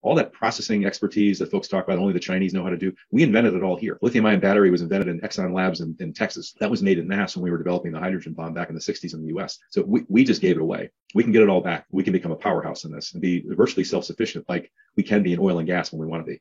all that processing expertise that folks talk about only the Chinese know how to do. We invented it all here. Lithium-ion battery was invented in Exxon Labs in Texas. That was made in mass when we were developing the hydrogen bomb back in the 60s in the US. So we just gave it away. We can get it all back. We can become a powerhouse in this and be virtually self-sufficient like we can be in oil and gas when we want to be.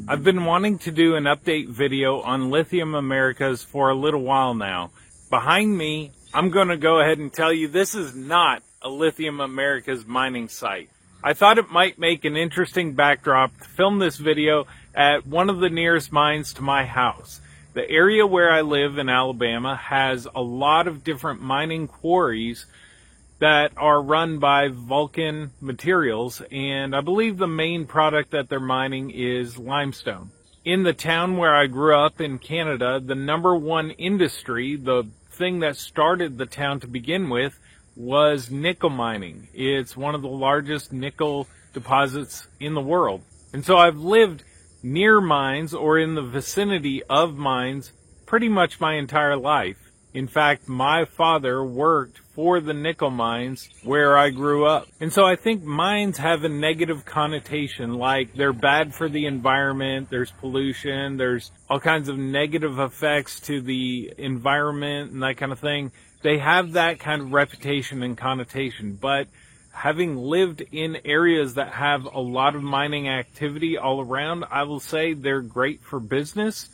I've been wanting to do an update video on Lithium Americas for a little while now. Behind me, I'm going to go ahead and tell you this is not a Lithium Americas mining site. I thought it might make an interesting backdrop to film this video at one of the nearest mines to my house. The area where I live in Alabama has a lot of different mining quarries that are run by Vulcan Materials, and I believe the main product that they're mining is limestone. In the town where I grew up in Canada, the number one industry, the thing that started the town to begin with, was nickel mining. It's one of the largest nickel deposits in the world. And so I've lived near mines or in the vicinity of mines pretty much my entire life. In fact, my father worked for the nickel mines where I grew up. And so I think mines have a negative connotation, like they're bad for the environment, there's pollution, there's all kinds of negative effects to the environment and that kind of thing. They have that kind of reputation and connotation, but having lived in areas that have a lot of mining activity all around, I will say they're great for business.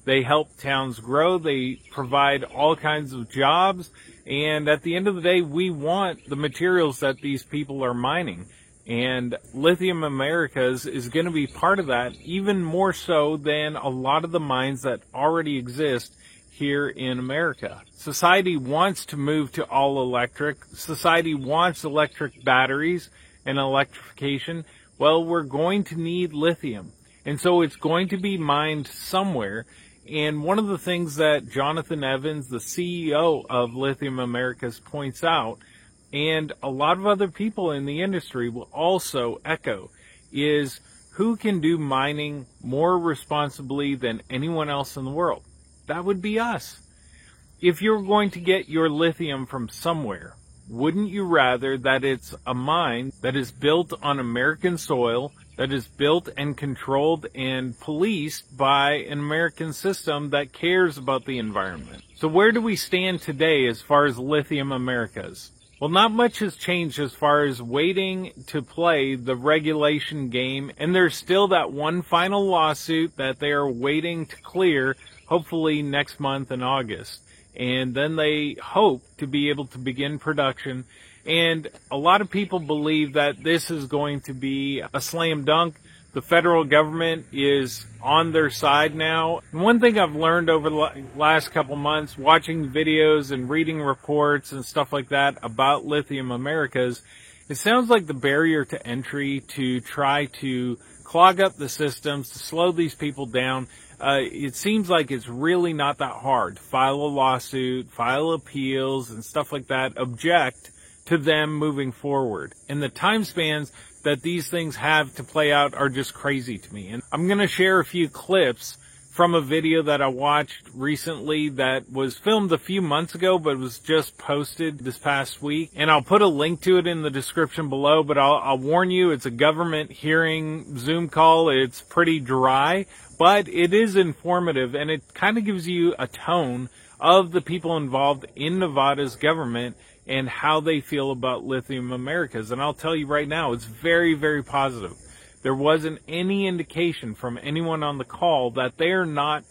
They help towns grow, they provide all kinds of jobs, and at the end of the day, we want the materials that these people are mining. And Lithium Americas is going to be part of that, even more so than a lot of the mines that already exist here in America. Society wants to move to all electric. Society wants electric batteries and electrification. Well, we're going to need lithium. And so it's going to be mined somewhere. And one of the things that Jonathan Evans, the CEO of Lithium Americas, points out, and a lot of other people in the industry will also echo, is who can do mining more responsibly than anyone else in the world? That would be us. If you're going to get your lithium from somewhere, wouldn't you rather that it's a mine that is built on American soil, that is built and controlled and policed by an American system that cares about the environment? So where do we stand today as far as Lithium Americas? Well, not much has changed as far as waiting to play the regulation game, and there's still that one final lawsuit that they are waiting to clear, hopefully next month in August. And then they hope to be able to begin production. And a lot of people believe that this is going to be a slam dunk. The federal government is on their side now. And one thing I've learned over the last couple months, watching videos and reading reports and stuff like that about Lithium Americas, it sounds like the barrier to entry to try to clog up the systems, to slow these people down, it seems like it's really not that hard. File a lawsuit, file appeals and stuff like that, object to them moving forward. And the time spans that these things have to play out are just crazy to me. And I'm going to share a few clips from a video that I watched recently that was filmed a few months ago, but was just posted this past week. And I'll put a link to it in the description below, but I'll warn you, it's a government hearing Zoom call. It's pretty dry, but it is informative, and it kind of gives you a tone of the people involved in Nevada's government and how they feel about Lithium Americas. And I'll tell you right now, it's very, very positive. There wasn't any indication from anyone on the call that they're not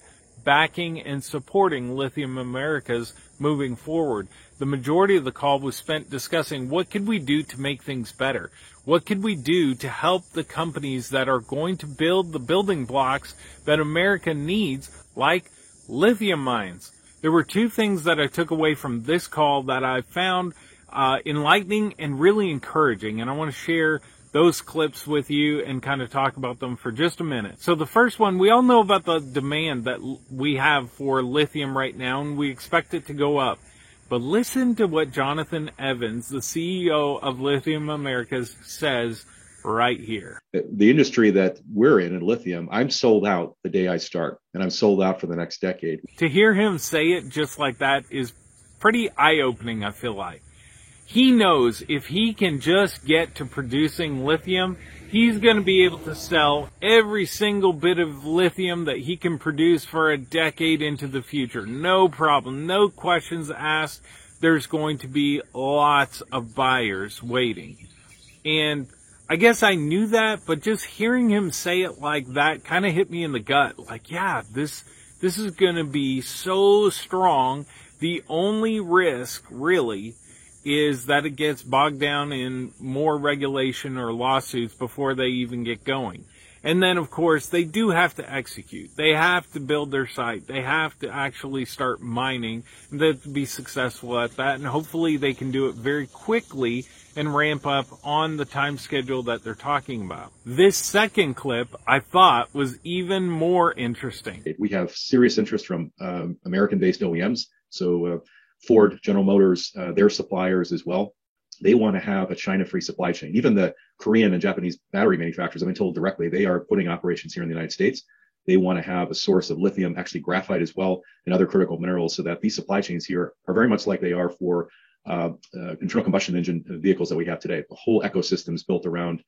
backing and supporting Lithium Americas moving forward. The majority of the call was spent discussing what could we do to make things better? What could we do to help the companies that are going to build the building blocks that America needs, like lithium mines? There were two things that I took away from this call that I found enlightening and really encouraging, and I want to share those clips with you and kind of talk about them for just a minute. So the first one, we all know about the demand that we have for lithium right now, and we expect it to go up. But listen to what Jonathan Evans, the CEO of Lithium Americas, says right here. The industry that we're in lithium, I'm sold out the day I start, and I'm sold out for the next decade. To hear him say it just like that is pretty eye-opening, I feel like. He knows if he can just get to producing lithium, he's going to be able to sell every single bit of lithium that he can produce for a decade into the future. No problem, no questions asked. There's going to be lots of buyers waiting. And I guess I knew that, but just hearing him say it like that kind of hit me in the gut. Like, yeah, this is going to be so strong. The only risk, really, is that it gets bogged down in more regulation or lawsuits before they even get going. And then, of course, they do have to execute. They have to build their site. They have to actually start mining and to be successful at that. And hopefully they can do it very quickly and ramp up on the time schedule that they're talking about. This second clip, I thought, was even more interesting. We have serious interest from American-based OEMs. So Ford, General Motors, their suppliers as well. They want to have a China-free supply chain. Even the Korean and Japanese battery manufacturers, I've been told directly, they are putting operations here in the United States. They want to have a source of lithium, actually graphite as well, and other critical minerals, so that these supply chains here are very much like they are for internal combustion engine vehicles that we have today. The whole ecosystem is built around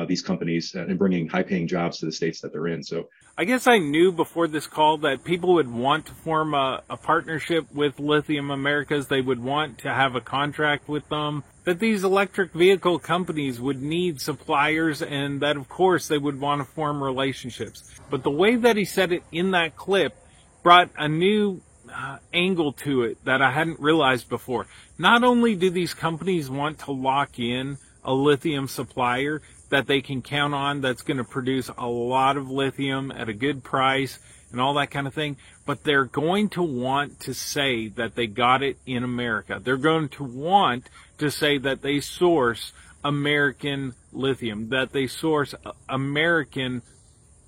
these companies and bringing high-paying jobs to the states that they're in. So I guess I knew before this call that people would want to form a partnership with Lithium Americas. They would want to have a contract with them, that these electric vehicle companies would need suppliers, and that, of course, they would want to form relationships. But the way that he said it in that clip brought a new angle to it that I hadn't realized before. Not only do these companies want to lock in a lithium supplier that they can count on, that's going to produce a lot of lithium at a good price and all that kind of thing, but they're going to want to say that they got it in America. They're going to want to say that they source American lithium, that they source American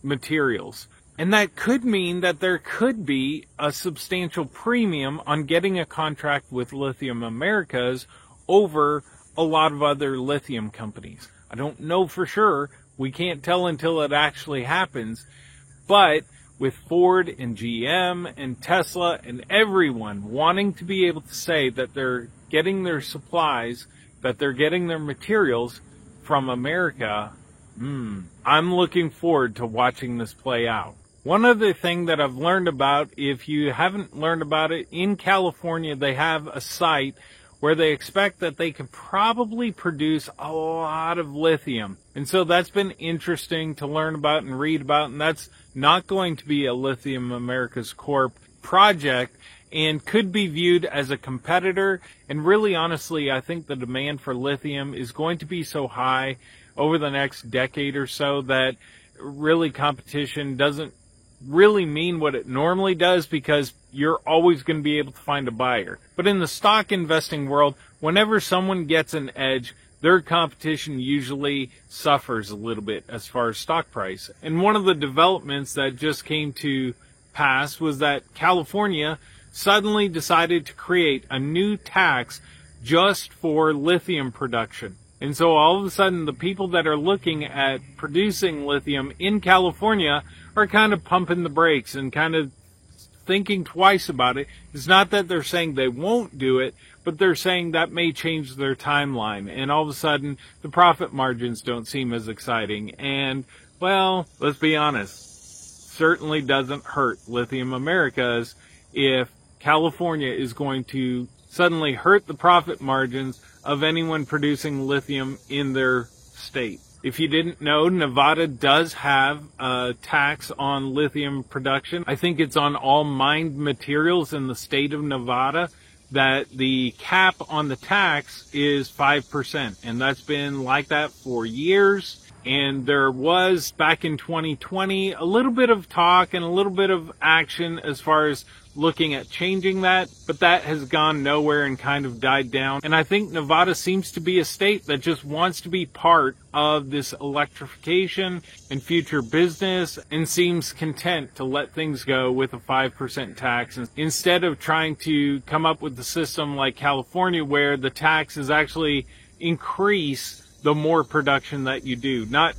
materials. And that could mean that there could be a substantial premium on getting a contract with Lithium Americas over a lot of other lithium companies. I don't know for sure. We can't tell until it actually happens. But with Ford and GM and Tesla and everyone wanting to be able to say that they're getting their supplies, that they're getting their materials from America, I'm looking forward to watching this play out. One other thing that I've learned about, if you haven't learned about it, in California they have a site where they expect that they could probably produce a lot of lithium. And so that's been interesting to learn about and read about, and that's not going to be a Lithium Americas Corp project and could be viewed as a competitor. And really, honestly, I think the demand for lithium is going to be so high over the next decade or so that really competition doesn't really mean what it normally does, because you're always going to be able to find a buyer. But in the stock investing world, whenever someone gets an edge, their competition usually suffers a little bit as far as stock price. And one of the developments that just came to pass was that California suddenly decided to create a new tax just for lithium production. And so all of a sudden, the people that are looking at producing lithium in California are kind of pumping the brakes and kind of thinking twice about it. It's not that they're saying they won't do it, but they're saying that may change their timeline. And all of a sudden, the profit margins don't seem as exciting. And, well, let's be honest, certainly doesn't hurt Lithium Americas if California is going to suddenly hurt the profit margins of anyone producing lithium in their state. If you didn't know, Nevada does have a tax on lithium production. I think it's on all mined materials in the state of Nevada, that the cap on the tax is 5%. And that's been like that for years. And there was, back in 2020, a little bit of talk and a little bit of action as far as looking at changing that, but that has gone nowhere and kind of died down. And I think Nevada seems to be a state that just wants to be part of this electrification and future business, and seems content to let things go with a 5% tax instead of trying to come up with a system like California, where the tax is actually increased the more production that you do. Not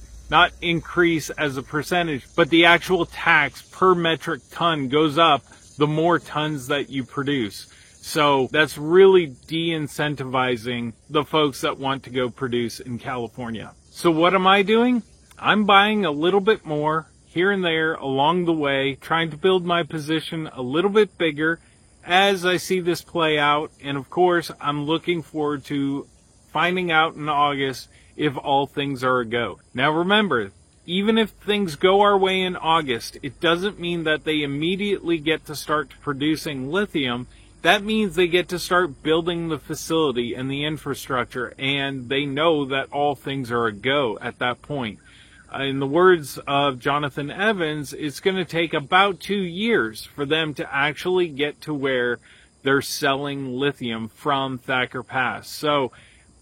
increase as a percentage, but the actual tax per metric ton goes up the more tons that you produce. So that's really de-incentivizing the folks that want to go produce in California. So what am I doing? I'm buying a little bit more here and there along the way, trying to build my position a little bit bigger as I see this play out. And of course, I'm looking forward to finding out in August if all things are a go. Now remember, even if things go our way in August, it doesn't mean that they immediately get to start producing lithium. That means they get to start building the facility and the infrastructure, and they know that all things are a go at that point. In the words of Jonathan Evans, it's going to take about 2 years for them to actually get to where they're selling lithium from Thacker Pass. So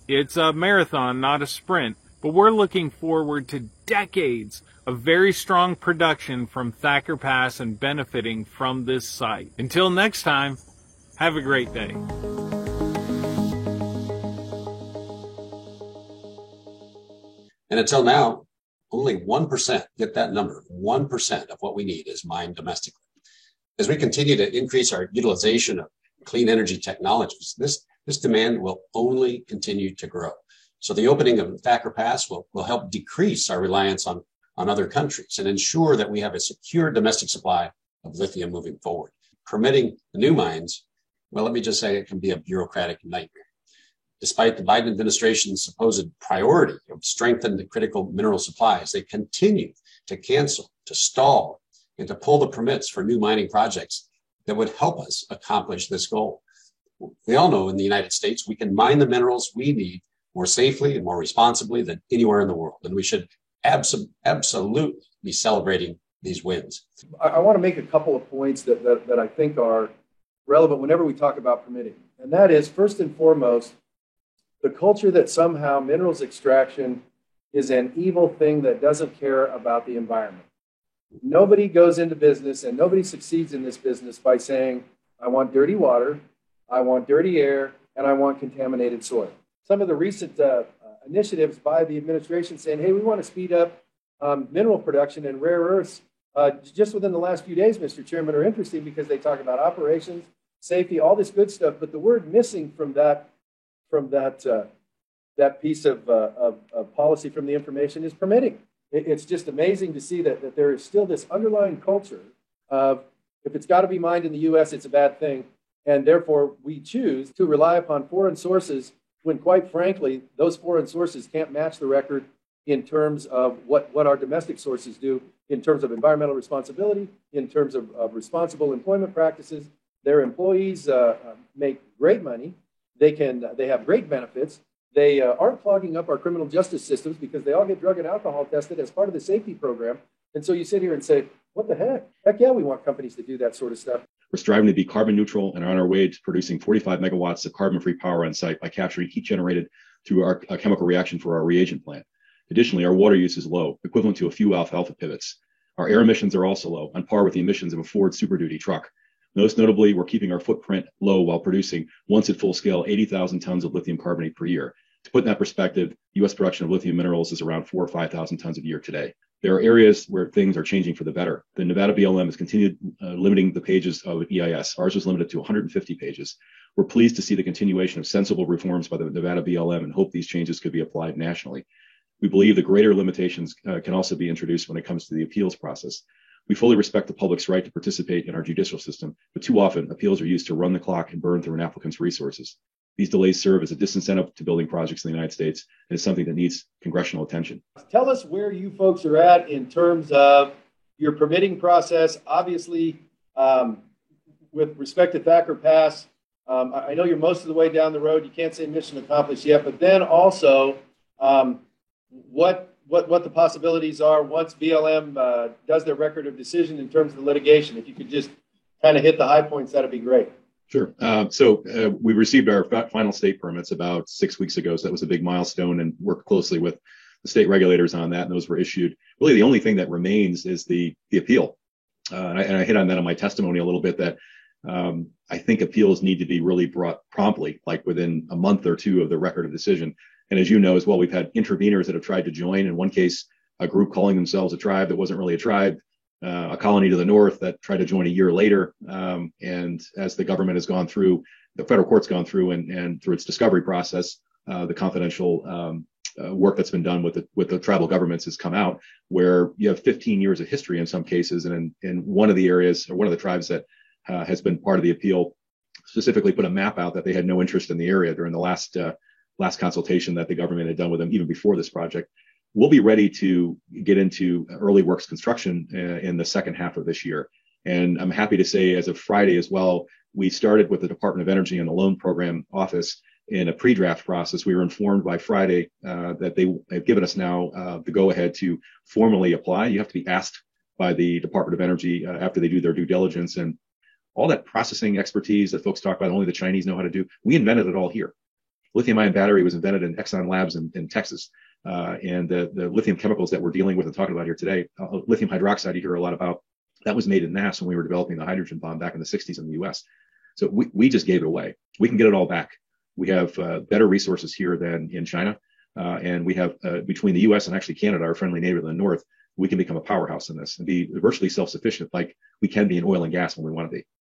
it's a marathon, not a sprint, but we're looking forward to decades of very strong production from Thacker Pass and benefiting from this site. Until next time, have a great day. And until now, only 1%, get that number, 1% of what we need is mined domestically. As we continue to increase our utilization of clean energy technologies, this demand will only continue to grow. So the opening of Thacker Pass will help decrease our reliance on other countries and ensure that we have a secure domestic supply of lithium moving forward. Permitting the new mines, well, let me just say it can be a bureaucratic nightmare. Despite the Biden administration's supposed priority of strengthening the critical mineral supplies, they continue to cancel, to stall, and to pull the permits for new mining projects that would help us accomplish this goal. We all know in the United States, we can mine the minerals we need more safely and more responsibly than anywhere in the world. And we should absolutely be celebrating these wins. I want to make a couple of points that I think are relevant whenever we talk about permitting. And that is, first and foremost, the culture that somehow minerals extraction is an evil thing that doesn't care about the environment. Nobody goes into business and nobody succeeds in this business by saying, I want dirty water, I want dirty air, and I want contaminated soil. Some of the recent initiatives by the administration saying, hey, we want to speed up mineral production and rare earths just within the last few days, Mr. Chairman, are interesting because they talk about operations, safety, all this good stuff. But the word missing from that piece of policy from the information is permitting. It's just amazing to see that there is still this underlying culture of if it's got to be mined in the U.S., it's a bad thing. And therefore, we choose to rely upon foreign sources when, quite frankly, those foreign sources can't match the record in terms of what our domestic sources do in terms of environmental responsibility, in terms of responsible employment practices. Their employees make great money. They have great benefits. They aren't clogging up our criminal justice systems because they all get drug and alcohol tested as part of the safety program. And so you sit here and say, what the heck? Heck yeah, we want companies to do that sort of stuff. We're striving to be carbon neutral and are on our way to producing 45 megawatts of carbon-free power on site by capturing heat generated through our chemical reaction for our reagent plant. Additionally, our water use is low, equivalent to a few alfalfa pivots. Our air emissions are also low, on par with the emissions of a Ford Super Duty truck. Most notably, we're keeping our footprint low while producing, once at full scale, 80,000 tons of lithium carbonate per year. To put in that perspective, U.S. production of lithium minerals is around 4,000 or 5,000 tons a year today. There are areas where things are changing for the better. The Nevada BLM has continued limiting the pages of EIS. Ours was limited to 150 pages. We're pleased to see the continuation of sensible reforms by the Nevada BLM and hope these changes could be applied nationally. We believe the greater limitations can also be introduced when it comes to the appeals process. We fully respect the public's right to participate in our judicial system, but too often appeals are used to run the clock and burn through an applicant's resources. These delays serve as a disincentive to building projects in the United States, and is something that needs congressional attention. Tell us where you folks are at in terms of your permitting process. Obviously, with respect to Thacker Pass, I know you're most of the way down the road. You can't say mission accomplished yet, but then also what the possibilities are once BLM does their record of decision in terms of the litigation. If you could just kind of hit the high points, that'd be great. Sure. So we received our final state permits about 6 weeks ago. So that was a big milestone, and worked closely with the state regulators on that. And those were issued. Really, the only thing that remains is the appeal. And I hit on that in my testimony a little bit, that I think appeals need to be really brought promptly, like within a month or two of the record of decision. And as you know as well, we've had interveners that have tried to join. In one case, a group calling themselves a tribe that wasn't really a tribe, a colony to the north that tried to join a year later. And as the government has gone through, the federal court's gone through and through its discovery process, the confidential work that's been done with the tribal governments has come out, where you have 15 years of history in some cases. And in one of the areas, or one of the tribes that has been part of the appeal, specifically put a map out that they had no interest in the area during the last consultation that the government had done with them, even before this project. We'll be ready to get into early works construction in the second half of this year. And I'm happy to say, as of Friday as well, we started with the Department of Energy and the Loan Program Office in a pre-draft process. We were informed by Friday that they have given us now the go-ahead to formally apply. You have to be asked by the Department of Energy after they do their due diligence, and all that processing expertise that folks talk about, only the Chinese know how to do. We invented it all here. Lithium-ion battery was invented in Exxon Labs in Texas. And the lithium chemicals that we're dealing with and talking about here today, lithium hydroxide, you hear a lot about, that was made in Nass when we were developing the hydrogen bomb back in the 60s in the US. So we just gave it away. We can get it all back. We have better resources here than in China. And we have, between the US and actually Canada, our friendly neighbor in the north, we can become a powerhouse in this and be virtually self-sufficient, like we can be in oil and gas when we want to be.